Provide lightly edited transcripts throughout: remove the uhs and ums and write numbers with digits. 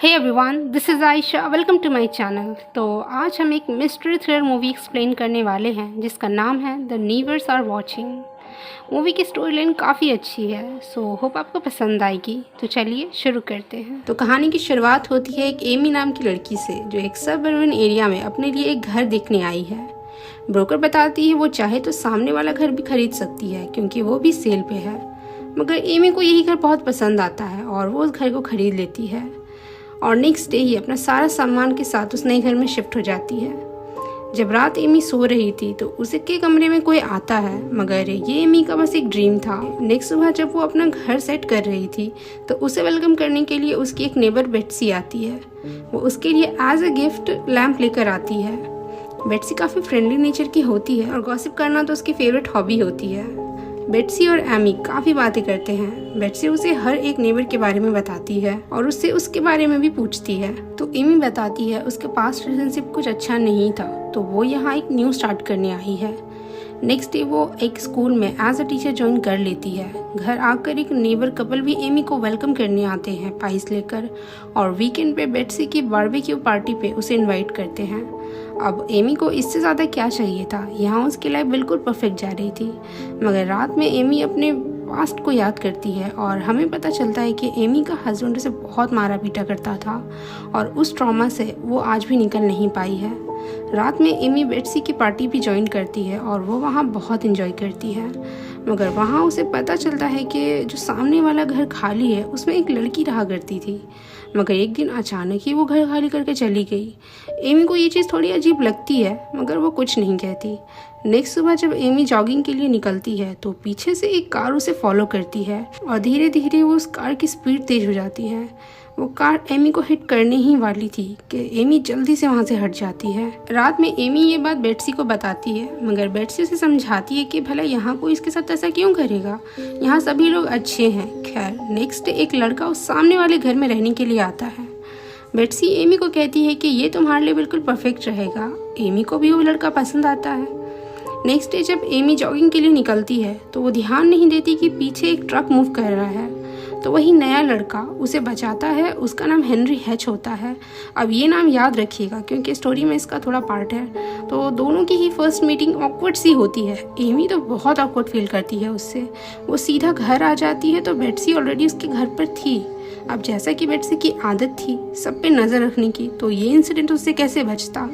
Hey everyone, this is Ayesha. Welcome to my channel. तो आज हम एक मिस्ट्री थ्रिलर मूवी एक्सप्लेन करने वाले हैं जिसका नाम है द नीबर्स आर वॉचिंग। मूवी की स्टोरी लाइन काफ़ी अच्छी है, सो होप आपको पसंद आएगी। तो चलिए शुरू करते हैं। तो कहानी की शुरुआत होती है एक एमी नाम की लड़की से जो एक सब अर्बन एरिया में अपने लिए एक घर देखने आई है। ब्रोकर बताती है वो चाहे तो सामने वाला घर भी खरीद सकती है क्योंकि वो भी सेल पे है, मगर एमी को यही घर बहुत पसंद आता है और वो उस घर को खरीद लेती है और नेक्स्ट डे ही अपना सारा सामान के साथ उस नए घर में शिफ्ट हो जाती है। जब रात एमी सो रही थी तो उसके कमरे में कोई आता है, मगर ये एमी का बस एक ड्रीम था। नेक्स्ट सुबह जब वो अपना घर सेट कर रही थी तो उसे वेलकम करने के लिए उसकी एक नेबर बेट्सी आती है। वो उसके लिए एज अ गिफ्ट लैम्प लेकर आती है। बेट्सी काफ़ी फ्रेंडली नेचर की होती है और गॉसिप करना तो उसकी फेवरेट हॉबी होती है। बेट्सी और एमी काफ़ी बातें करते हैं। बेट्सी उसे हर एक नेबर के बारे में बताती है और उससे उसके बारे में भी पूछती है। तो एमी बताती है उसके पास रिलेशनशिप कुछ अच्छा नहीं था, तो वो यहाँ एक न्यू स्टार्ट करने आई है। नेक्स्ट डे वो एक स्कूल में एज अ टीचर ज्वाइन कर लेती है। घर आकर एक नेबर कपल भी एमी को वेलकम करने आते हैं पाइस लेकर, और वीकेंड पे बेट्सी की बारबेक्यू पार्टी पे उसे इनवाइट करते हैं। अब एमी को इससे ज़्यादा क्या चाहिए था, यहाँ उसकी लाइफ बिल्कुल परफेक्ट जा रही थी। मगर रात में एमी अपने पास्ट को याद करती है और हमें पता चलता है कि एमी का हस्बैंड उसे बहुत मारा पीटा करता था और उस ट्रॉमा से वो आज भी निकल नहीं पाई है। रात में एमी बेट्सी की पार्टी भी ज्वाइन करती है और वो वहाँ बहुत इंजॉय करती है, मगर वहाँ उसे पता चलता है कि जो सामने वाला घर खाली है उसमें एक लड़की रहा करती थी। मगर एक दिन अचानक ही वो घर खाली करके चली गई। एमी को ये चीज़ थोड़ी अजीब लगती है, मगर वो कुछ नहीं कहती। नेक्स्ट सुबह जब एमी जॉगिंग के लिए निकलती है तो पीछे से एक कार उसे फॉलो करती है और धीरे धीरे वो उस कार की स्पीड तेज हो जाती है। वो कार एमी को हिट करने ही वाली थी कि एमी जल्दी से वहाँ से हट जाती है। रात में एमी ये बात बेट्सी को बताती है, मगर बेट्सी उसे समझाती है कि भला यहाँ कोई इसके साथ ऐसा क्यों करेगा, यहाँ सभी लोग अच्छे हैं। खैर नेक्स्ट डे एक लड़का उस सामने वाले घर में रहने के लिए आता है। बेट्सी एमी को कहती है कि ये तुम्हारे लिए बिल्कुल परफेक्ट रहेगा। एमी को भी वो लड़का पसंद आता है। नेक्स्ट डे जब एमी जॉगिंग के लिए निकलती है तो वो ध्यान नहीं देती कि पीछे एक ट्रक मूव कर रहा है। तो वही नया लड़का उसे बचाता है। उसका नाम हेनरी हैच होता है। अब ये नाम याद रखिएगा क्योंकि स्टोरी में इसका थोड़ा पार्ट है। तो दोनों की ही फर्स्ट मीटिंग ऑकवर्ड सी होती है। एमी तो बहुत ऑकवर्ड फील करती है उससे। वो सीधा घर आ जाती है तो बेट्सी ऑलरेडी उसके घर पर थी। अब जैसा कि बेट्सी की आदत थी सब पे नज़र रखने की, तो ये इंसिडेंट उससे कैसे बचता।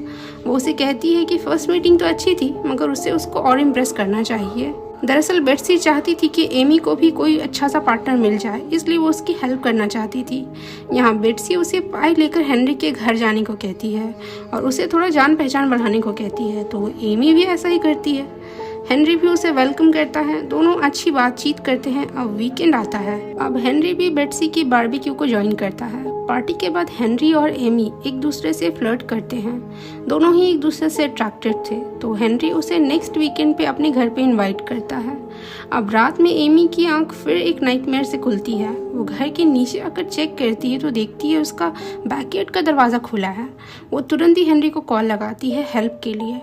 वो उसे कहती है कि फर्स्ट मीटिंग तो अच्छी थी, मगर उससे उसको और इम्प्रेस करना चाहिए। दरअसल बेट्सी चाहती थी कि एमी को भी कोई अच्छा सा पार्टनर मिल जाए, इसलिए वो उसकी हेल्प करना चाहती थी। यहाँ बेट्सी उसे पाई लेकर हेनरी के घर जाने को कहती है और उसे थोड़ा जान पहचान बढ़ाने को कहती है, तो एमी भी ऐसा ही करती है। हेनरी भी उसे वेलकम करता है। दोनों अच्छी बातचीत करते हैं। अब वीकेंड आता है। अब हेनरी भी बेट्सी की बारबेक्यू को ज्वाइन करता है। पार्टी के बाद हेनरी और एमी एक दूसरे से फ्लर्ट करते हैं। दोनों ही एक दूसरे से अट्रैक्टेड थे, तो हेनरी उसे नेक्स्ट वीकेंड पे अपने घर पे इनवाइट करता है। अब रात में एमी की आंख फिर एक नाइटमेयर से खुलती है। वो घर के नीचे आकर चेक करती है तो देखती है उसका बैकयार्ड का दरवाज़ा खुला है। वो तुरंत ही हेनरी को कॉल लगाती है हेल्प के लिए।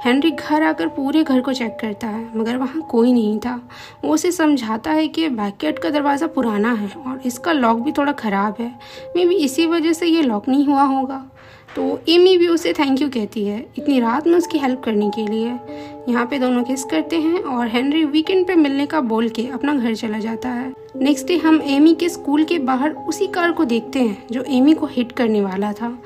हेनरी घर आकर पूरे घर को चेक करता है, मगर वहाँ कोई नहीं था। वो उसे समझाता है कि बैकयार्ड का दरवाज़ा पुराना है और इसका लॉक भी थोड़ा ख़राब है, मे बी इसी वजह से ये लॉक नहीं हुआ होगा। तो एमी भी उसे थैंक यू कहती है इतनी रात में उसकी हेल्प करने के लिए। यहाँ पे दोनों किस करते हैं और हेनरी वीकेंड पे मिलने का बोल के अपना घर चला जाता है। नेक्स्ट डे हम एमी के स्कूल के बाहर उसी कार को देखते हैं जो एमी को हिट करने वाला था,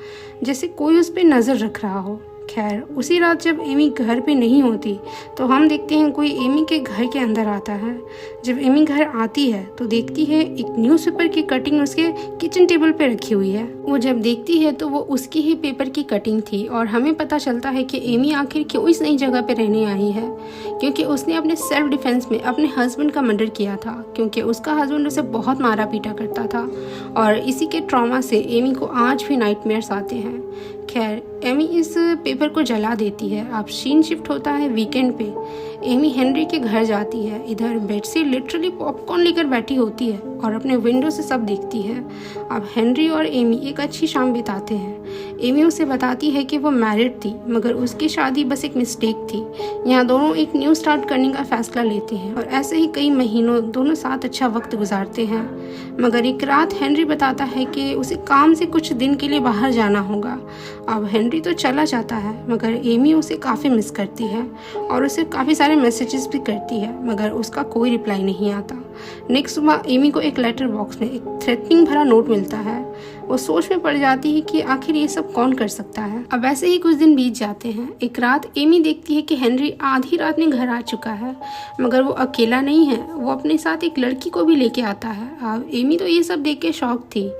जैसे कोई उस पर नज़र रख रहा हो। खैर उसी रात जब एमी घर पे नहीं होती तो हम देखते हैं कोई एमी के घर के अंदर आता है। जब एमी घर आती है तो देखती है एक न्यूज़पेपर की कटिंग उसके किचन टेबल पे रखी हुई है। वो जब देखती है तो वो उसकी ही पेपर की कटिंग थी और हमें पता चलता है कि एमी आखिर क्यों इस नई जगह पे रहने आई है, क्योंकि उसने अपने सेल्फ डिफेंस में अपने हस्बैंड का मर्डर किया था, क्योंकि उसका हस्बैंड उसे बहुत मारा पीटा करता था और इसी के ट्रॉमा से एमी को आज भी नाइटमेयर्स आते हैं। खैर एमी इस पेपर को जला देती है। अब सीन शिफ्ट होता है वीकेंड पे। एमी हेनरी के घर जाती है। इधर बेट्सी लिटरली पॉपकॉर्न लेकर बैठी होती है और अपने विंडो से सब देखती है। अब हेनरी और एमी एक अच्छी शाम बिताते हैं। एमी उसे बताती है कि वो मैरिड थी, मगर उसकी शादी बस एक मिस्टेक थी। यहाँ दोनों एक न्यू स्टार्ट करने का फैसला लेते हैं और ऐसे ही कई महीनों दोनों साथ अच्छा वक्त गुजारते हैं। मगर एक रात हेनरी बताता है कि उसे काम से कुछ दिन के लिए बाहर जाना होगा। अब हेनरी तो चला जाता है, मगर एमी उसे काफ़ी मिस करती है और उसे काफ़ी सारे मैसेजेस भी करती है, मगर उसका कोई रिप्लाई नहीं आता। नेक्स्ट सुबह एमी को एक लेटर बॉक्स में एक थ्रेटनिंग भरा नोट मिलता है। वो सोच में पड़ जाती है कि आखिर ये सब कौन कर सकता है। अब ऐसे ही कुछ दिन बीत जाते हैं। एक रात एमी देखती है कि हेनरी आधी रात में घर आ चुका है, मगर वो अकेला नहीं है, वो अपने साथ एक लड़की को भी लेके आता है। अब एमी तो ये सब देख के शॉक थी।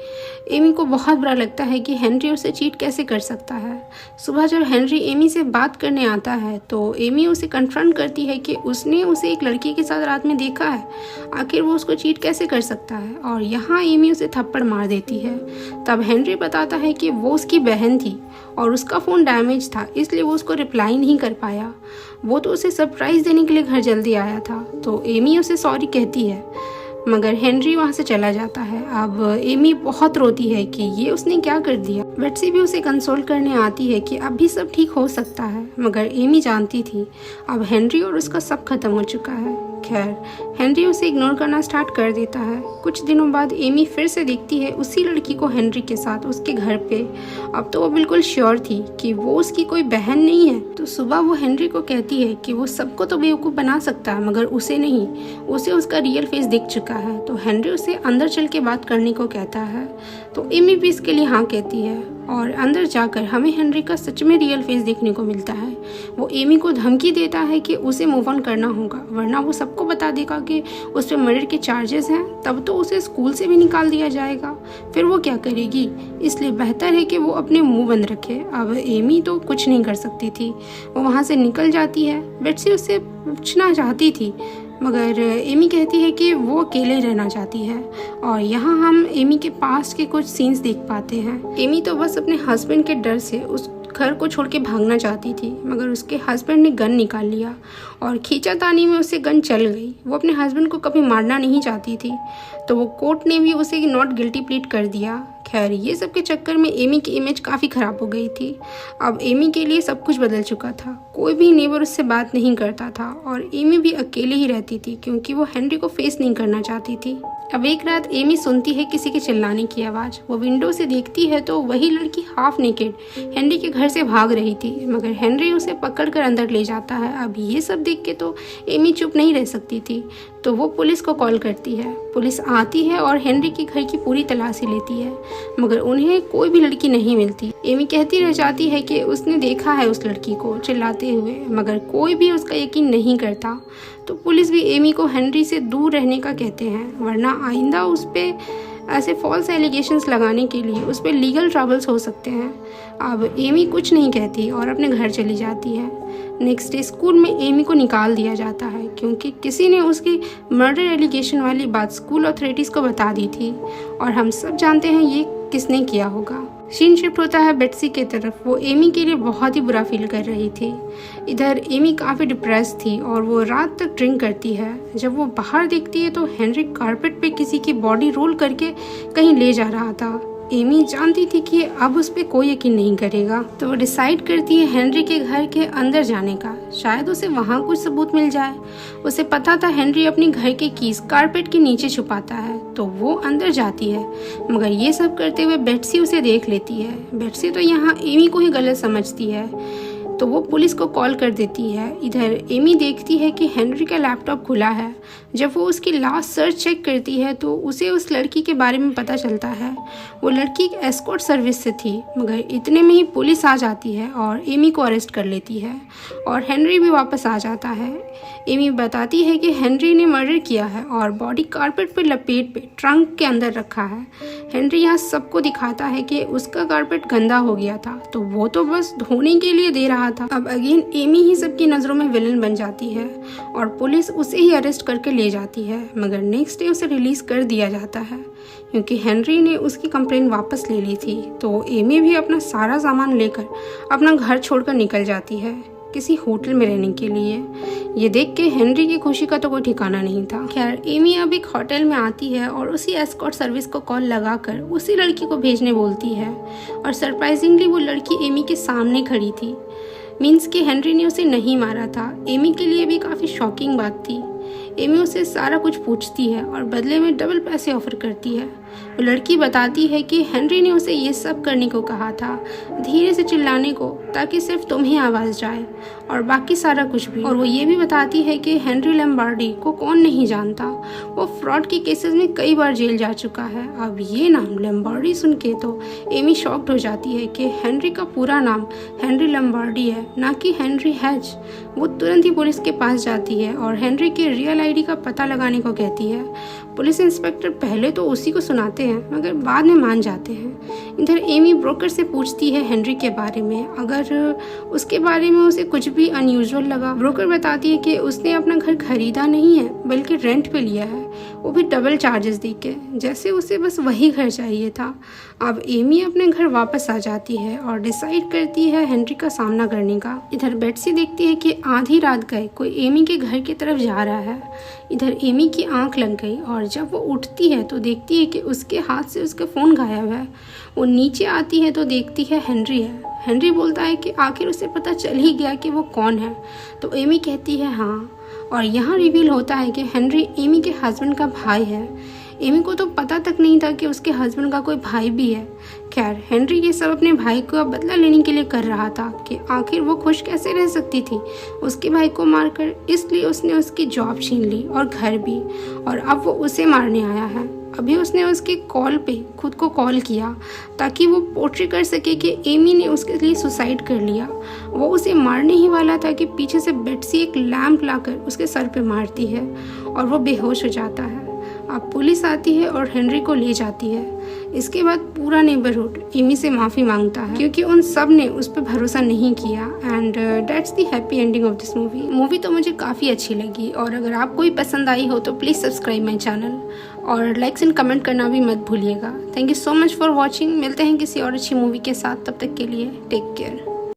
एमी को बहुत बुरा लगता है कि हेनरी उसे चीट कैसे कर सकता है। सुबह जब हेनरी एमी से बात करने आता है तो एमी उसे कन्फ्रंट करती है कि उसने उसे एक लड़की के साथ रात में देखा है, आखिर वो उसको चीट कैसे कर सकता है। और यहाँ एमी उसे थप्पड़ मार देती है। तब हेनरी बताता है कि वो उसकी बहन थी और उसका फ़ोन डैमेज था, इसलिए वो उसको रिप्लाई नहीं कर पाया। वो तो उसे सरप्राइज़ देने के लिए घर जल्दी आया था। तो एमी उसे सॉरी कहती है, मगर हेनरी वहाँ से चला जाता है। अब एमी बहुत रोती है कि ये उसने क्या कर दिया। बेट्सी भी उसे कंसोल करने आती है कि अब भी सब ठीक हो सकता है, मगर एमी जानती थी अब हेनरी और उसका सब खत्म हो चुका है। खैर, हेनरी उसे इग्नोर करना स्टार्ट कर देता है। कुछ दिनों बाद एमी फिर से देखती है उसी लड़की को हेनरी के साथ उसके घर पे। अब तो वो बिल्कुल श्योर थी कि वो उसकी कोई बहन नहीं है। तो सुबह वो हेनरी को कहती है कि वो सबको तो बेवकूफ़ बना सकता है, मगर उसे नहीं, उसे उसका रियल फेस दिख चुका है। तो हेनरी उसे अंदर चल के बात करने को कहता है। तो एमी भी इसके लिए हाँ कहती है और अंदर जाकर हमें हेनरी का सच में रियल फेस देखने को मिलता है। वो एमी को धमकी देता है कि उसे मूव ऑन करना होगा, वरना वो सबको बता देगा कि उस पर मर्डर के चार्जेस हैं, तब तो उसे स्कूल से भी निकाल दिया जाएगा। फिर वो क्या करेगी, इसलिए बेहतर है कि वो अपने मुंह बंद रखे। अब एमी तो कुछ नहीं कर सकती थी, वो वहाँ से निकल जाती है। बेट्सी उससे पूछना चाहती थी, मगर एमी कहती है कि वो अकेले रहना चाहती है। और यहाँ हम एमी के पास के कुछ सीन्स देख पाते हैं। एमी तो बस अपने हस्बैंड के डर से उस घर को छोड़ के भागना चाहती थी, मगर उसके हस्बैंड ने गन निकाल लिया और खींचातानी में उसे गन चल गई। वो अपने हस्बैंड को कभी मारना नहीं चाहती थी, तो वो कोर्ट ने भी उसे नॉट गिल्टी प्लीड कर दिया। खैर, ये सब के चक्कर में एमी की इमेज काफ़ी ख़राब हो गई थी। अब एमी के लिए सब कुछ बदल चुका था। कोई भी नेबर उससे बात नहीं करता था और एमी भी अकेले ही रहती थी, क्योंकि वो हेनरी को फेस नहीं करना चाहती थी। अब एक रात एमी सुनती है किसी के चिल्लाने की आवाज़। वो विंडो से देखती है तो वही लड़की हाफ नेकेड हेनरी के घर से भाग रही थी, मगर हेनरी उसे पकड़कर अंदर ले जाता है। अब ये सब देख के तो एमी चुप नहीं रह सकती थी, तो वो पुलिस को कॉल करती है। पुलिस आती है और हेनरी के घर की पूरी तलाशी लेती है, मगर उन्हें कोई भी लड़की नहीं मिलती। एमी कहती रह जाती है कि उसने देखा है उस लड़की को चिल्लाते हुए, मगर कोई भी उसका यकीन नहीं करता। तो पुलिस भी एमी को हेनरी से दूर रहने का कहते हैं, वरना आइंदा उस पर ऐसे फॉल्स एलिगेशंस लगाने के लिए उस पर लीगल ट्रबल्स हो सकते हैं। अब एमी कुछ नहीं कहती और अपने घर चली जाती है। नेक्स्ट डे स्कूल में एमी को निकाल दिया जाता है, क्योंकि किसी ने उसकी मर्डर एलिगेशन वाली बात स्कूल अथॉरिटीज़ को बता दी थी और हम सब जानते हैं ये किसने किया होगा। सीन शिफ्ट होता है बेट्सी की तरफ। वो एमी के लिए बहुत ही बुरा फील कर रही थी। इधर एमी काफ़ी डिप्रेस थी और वो रात तक ड्रिंक करती है। जब वो बाहर देखती है तो हेनरी कारपेट पे किसी की बॉडी रोल करके कहीं ले जा रहा था। एमी जानती थी कि अब उस पर कोई यकीन नहीं करेगा, तो वो डिसाइड करती है हेनरी के घर के अंदर जाने का, शायद उसे वहाँ कुछ सबूत मिल जाए। उसे पता था हेनरी अपने घर के कीज कारपेट के नीचे छुपाता है, तो वो अंदर जाती है, मगर ये सब करते हुए बेट्सी उसे देख लेती है। बेट्सी तो यहाँ एमी को ही गलत समझती है, तो वो पुलिस को कॉल कर देती है। इधर एमी देखती है कि हेनरी का लैपटॉप खुला है। जब वो उसकी लास्ट सर्च चेक करती है तो उसे उस लड़की के बारे में पता चलता है। वो लड़की एक एस्कॉर्ट सर्विस से थी, मगर इतने में ही पुलिस आ जाती है और एमी को अरेस्ट कर लेती है और हेनरी भी वापस आ जाता है। एमी बताती है कि हेनरी ने मर्डर किया है और बॉडी कारपेट पर लपेट पे ट्रंक के अंदर रखा है। हेनरी यहाँ सबको दिखाता है कि उसका कारपेट गंदा हो गया था, तो वो तो बस धोने के लिए दे रहा था। अब अगेन एमी ही सबकी नज़रों में विलन बन जाती है और पुलिस उसे ही अरेस्ट करके ले जाती है, मगर नेक्स्ट डे उसे रिलीज कर दिया जाता है क्योंकि हेनरी ने उसकी कंप्लेन वापस ले ली थी। तो एमी भी अपना सारा सामान लेकर अपना घर छोड़कर निकल जाती है। किसी होटल में रहने के लिए। ये देख के हेनरी की खुशी का तो कोई ठिकाना नहीं था। खैर, एमी अब एक होटल में आती है और उसी एस्कॉर्ट सर्विस को कॉल लगाकर उसी लड़की को भेजने बोलती है और सरप्राइजिंगली वो लड़की एमी के सामने खड़ी थी। मीन्स कि हेनरी ने उसे नहीं मारा था। एमी के लिए भी काफ़ी शॉकिंग बात थी। एमी उसे सारा कुछ पूछती है और बदले में डबल पैसे ऑफर करती है। वो लड़की बताती है कि हेनरी ने उसे ये सब करने को कहा था, धीरे से चिल्लाने को, ताकि सिर्फ तुम्हें आवाज़ जाए और बाकी सारा कुछ भी। और वो ये भी बताती है कि हेनरी लैम्बार्डी को कौन नहीं जानता, वो फ्रॉड के केसेस में कई बार जेल जा चुका है। अब ये नाम लैम्बार्डी सुन के तो एमी शॉक्ड हो जाती है कि हेनरी का पूरा नाम हेनरी लैम्बार्डी है, ना कि हेनरी हैज। वो तुरंत ही पुलिस के पास जाती है और हेनरी के रियल आईडी का पता लगाने को कहती है। पुलिस इंस्पेक्टर पहले तो उसी को सुनाते हैं मगर बाद में मान जाते हैं। इधर एमी ब्रोकर से पूछती है हेनरी के बारे में, अगर उसके बारे में उसे कुछ भी अनयूजुअल लगा। ब्रोकर बताती है कि उसने अपना घर खरीदा नहीं है बल्कि रेंट पे लिया है, वो भी डबल चार्जेस देके, जैसे उसे बस वही घर चाहिए था। अब एमी अपने घर वापस आ जाती है और डिसाइड करती है हेनरी का सामना करने का। इधर बेट्सी देखती है कि आधी रात गए कोई एमी के घर की तरफ जा रहा है। इधर एमी की आंख लग गई और जब वो उठती है तो देखती है कि उसके हाथ से उसका फ़ोन गायब है। वो नीचे आती है तो देखती है हेनरी है। हेनरी बोलता है कि आखिर उसे पता चल ही गया कि वो कौन है, तो एमी कहती है हाँ। और यहाँ रिवील होता है कि हेनरी एमी के हस्बैंड का भाई है। एमी को तो पता तक नहीं था कि उसके हस्बैंड का कोई भाई भी है। खैर, हेनरी ये सब अपने भाई को बदला लेने के लिए कर रहा था कि आखिर वो खुश कैसे रह सकती थी उसके भाई को मारकर, इसलिए उसने उसकी जॉब छीन ली और घर भी, और अब वो उसे मारने आया है। अभी उसने उसके कॉल पे खुद को कॉल किया ताकि वो पोर्ट्रे कर सके कि एमी ने उसके लिए सुसाइड कर लिया। वो उसे मारने ही वाला था कि पीछे से बेट्सी एक लैंप लाकर उसके सर पे मारती है और वो बेहोश हो जाता है। अब पुलिस आती है और हेनरी को ले जाती है। इसके बाद पूरा नेबरहुड एमी से माफ़ी मांगता है क्योंकि उन सब ने उस पर भरोसा नहीं किया। And that's the happy ending of this movie तो मुझे काफ़ी अच्छी लगी। और अगर आपको भी पसंद आई हो तो प्लीज़ सब्सक्राइब माई चैनल और लाइक्स एंड कमेंट करना भी मत भूलिएगा। Thank you so much for watching. मिलते हैं किसी और अच्छी मूवी के साथ, तब तक के लिए टेक केयर।